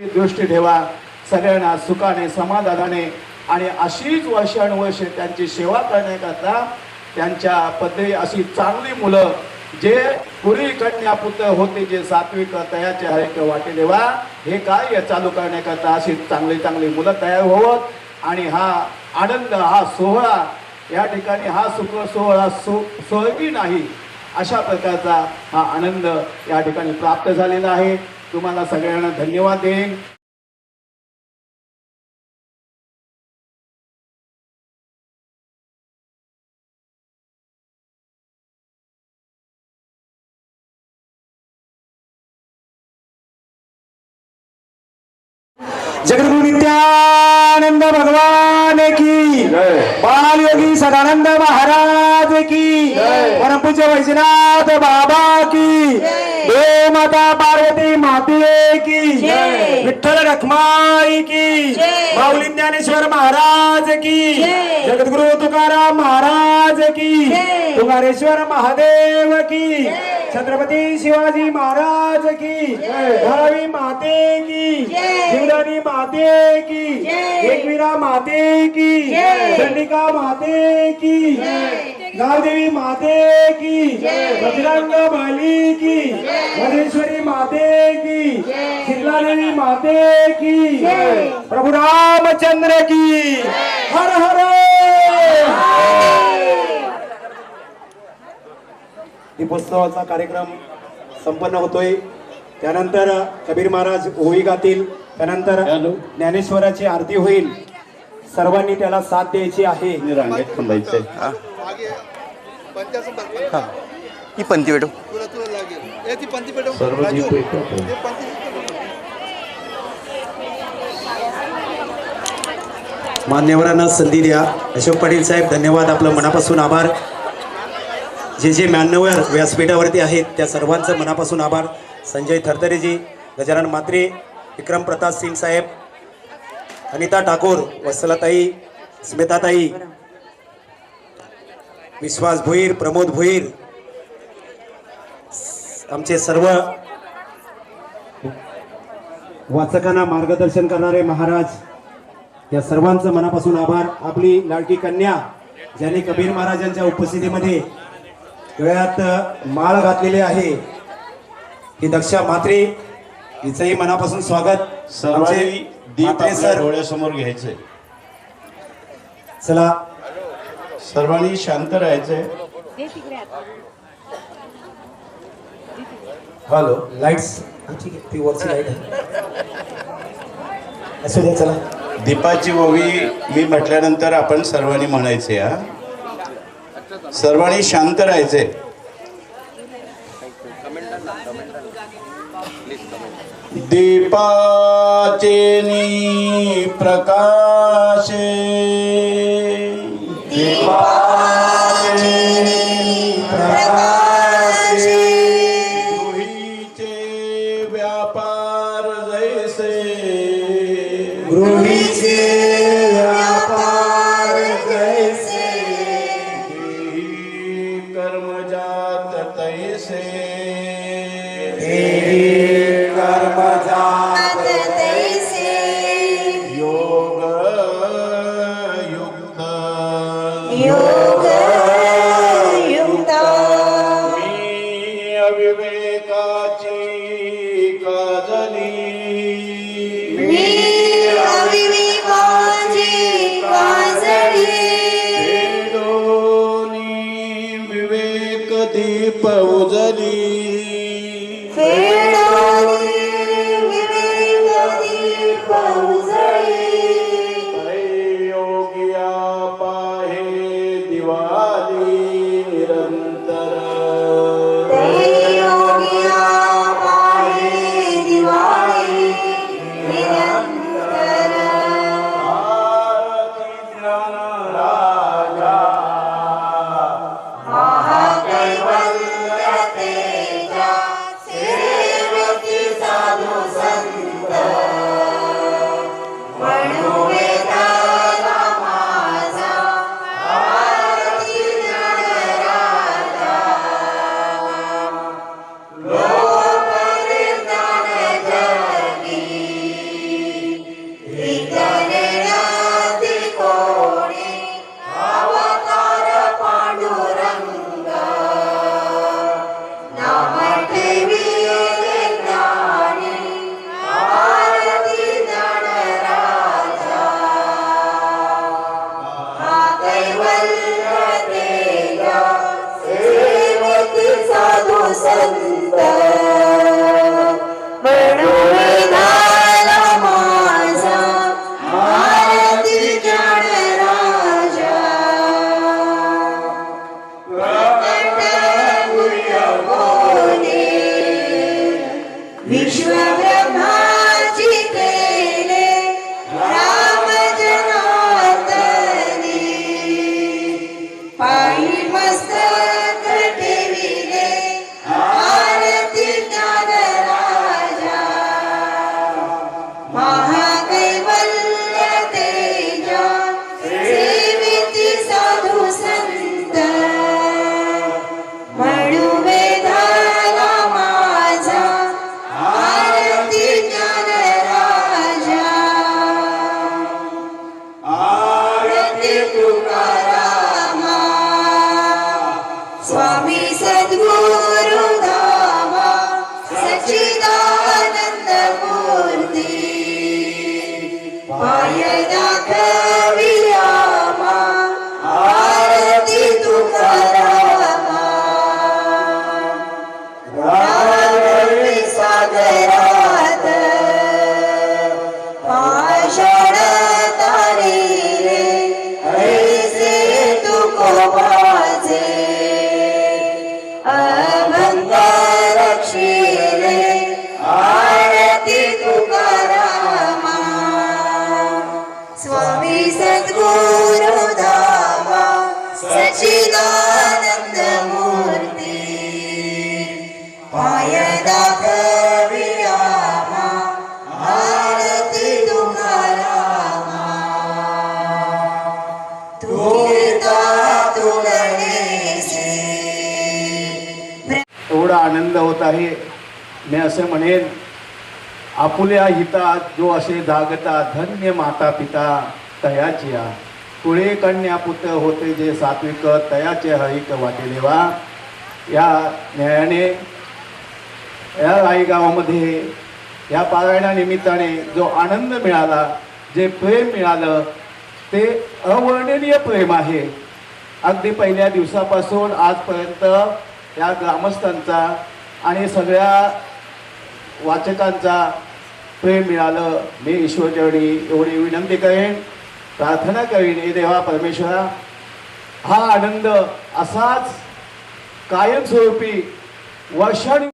दृष्टी ठेवा, सगळ्यांना सुखाने समाधानाने आणि अशीच वर्षानुवर्षे त्यांची सेवा करण्याकरता त्यांच्या पदरी अशी चांगली मुलं जे पुरी कन्या पुत्र होते जे सात्विक तयाचे हरेक वाटे देवा हे कार्य चालू करण्याकरता अशी चांगली चांगली मुलं तयार होवत आणि हा आनंद हा सोहळा या ठिकाणी हा सुख सोहळा स्वर्गी नाही अशा प्रकारचा हा आनंद या ठिकाणी प्राप्त झालेला आहे। तुम्हाला सगळ्यांना धन्यवाद देईन। जगद्गुरु नित्यानंद भगवान की बाल योगी सदानंद महाराज की परम पूज्य वैजनाथ बाबा की देव माता पार्वती माते की विठ्ठल रखमाई की माऊली ज्ञानेश्वर महाराज की जगद्गुरु तुकाराम महाराज की तुकारेश्वर महादेव की छत्रपती शिवाजी महाराज की धरावी माते की जीवदानी माते की एकवीरा माते की चंडिका माते की गावदेवी माते की बजरंग बली की वदेश्वरी माते की शीतलादेवी माते की प्रभु रामचंद्र की हर हर। दीपोत्सवाचा कार्यक्रम संपन्न होतोय। त्यानंतर कबीर महाराज ओवी गातील, त्यानंतर ज्ञानेश्वराची आरती होईल। सर्वांनी त्याला साथ द्यायची आहे। रांगेत थांबायचंय ही पंथी बेटो मान्यवरांना संधी द्या। अशोक पाटील साहेब धन्यवाद, आपलं मनापासून आभार। जे मान्यवर व्यासपीठावरती आहेत त्या सर्वांचं मनापासून आभार। संजय थरतरेजी, गजानन मात्रे, विक्रम प्रताप सिंग साहेब, अनिता ठाकूर, वत्सलाताई, स्मिताताई, विश्वास भोईर, प्रमोद भोईर, आमचे सर्व वाचकांना मार्गदर्शन करणारे महाराज, या सर्वांचं मनापासून आभार। आपली लाडकी कन्या ज्याने कबीर महाराजांच्या उपस्थितीमध्ये गळ्यात माळ घातलेली आहे ही दक्षा मात्रे, हिचंही मनापासून स्वागत। सर्वांनी दीप डोळ्यासमोर घ्यायचंय। चला सर्वांनी शांत राहायचंय। हॅलो लाईट्स, ठीक आहे ती वरची लाईट असू द्या। चला दीपाची ओवी मी म्हटल्यानंतर आपण सर्वांनी म्हणायचे। हा सर्वांनी शांत राहायचे। दीपाचे नी प्रकाशे, दीपाचे प्रकाशे, गृहीचे व्यापार जैसे, गृहीचे व्यापार जैसे, देही कर्मजात तैसे, कर्मजात तैसे, योग युक्त, योग युक्त, मी अविवेकाची काजली, मी अविवेकाची काजळी, फेडोनी विवेक दीप उजली, फेडोनी विवेक दीप उजळी, योगिया पाहे दिवाली निरंतर, योगिया पाहे दिवाळी विश्वब्रह्माची केले राम जनार्दनी पायी मस्तक ठेविले आरती ज्ञानराजा महाकैवल्य तेजा सेविती साधू संत म्हणू वेदाला माझा आरती ज्ञानराजा आरती तुकारामा स्वामी सद्गुरु धामा सच्चिदानंद मूर्ती पाय दाखवियामा आरती तुकारामा रावळी सागरात पाषाण तारिले ऐसे तुकोबाचे अभंग रक्षिले आरती तुकारामा स्वामी सद्गुरु धामा सच्चिदानंद मूर्ती पाय दाखवियामा आरती तुकारामा तुळता तुळणेसे एवढा आनंद होत आहे. मी असं म्हणेन, आपुल्या हिता जो असे जागता धन्य माता पिता तयाचिया पुढे कन्या पुत्र होते जे सात्विक तयाचे हरिक वाटे देवा. या न्यायाने या राई गावामध्ये या पारायणानिमित्ताने जो आनंद मिळाला, जे प्रेम मिळालं, ते अवर्णनीय प्रेम आहे. अगदी पहिल्या दिवसापासून आजपर्यंत या ग्रामस्थांचा आणि सगळ्या वाचकांचा प्रेम मिळालं. मी ईश्वरचरणी एवढी विनंती करेन, प्रार्थना करीन, हे देवा परमेश्वरा, हा आनंद असाच कायमस्वरूपी वर्षानु